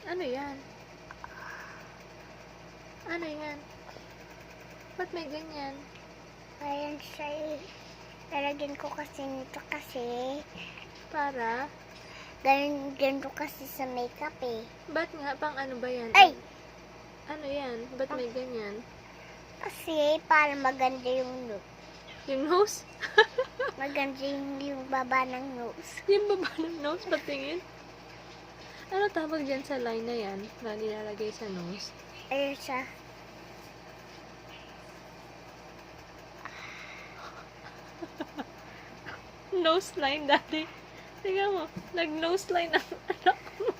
Ano yan? Ano yan? Ba't may ganyan? Ayan siya. Lalagyan ko kasi nito kasi. Para? Ganito kasi sa makeup eh. Ba't nga? Pang ano ba yan? Ay! Ano yan? Ba't may ganyan? Kasi para maganda yung look. Yung nose? Maganda yung baba ng nose. Yung baba ng nose? Patingin? Ano tawag dyan sa line na yan? Na nilalagay sa nose? Ayan siya. Nose line, daddy. Tingnan mo. Nag-nose line ang anak mo.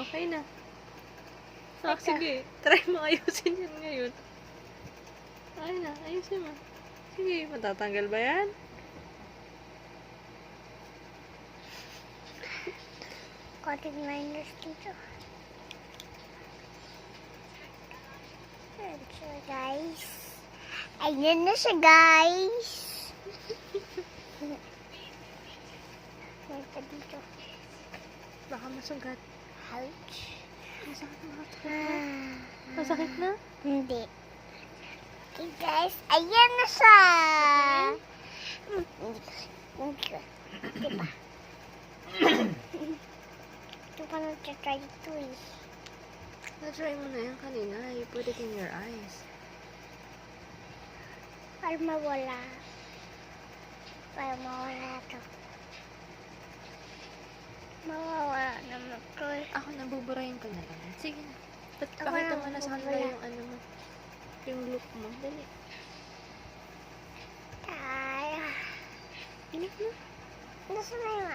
Okay na. Ah, sige. Try mo ayusin yan ngayon. Ay na, ayusin mo. Sige, matatanggal ba yan? Konting minus dito. Ayan siya, guys. Ayan na siya, guys. May pa dito. Baka masugat. Ouch. Masakit na. Masakit na? Hindi. Okay, guys. Ayan na siya. Diba? Ito pa nag-try ito eh. Na-try mo na yan kanina. You put it in your eyes. Para mawala. Para mawala ito. Mawawala naman ito eh. Ako, nabuburahin ka na lang. Sige na. Ako Pakita na, mo na sa kanila bubura. yung ano mo. Yung look mo. Dali. Tayo. Inak na. Gusto mo yung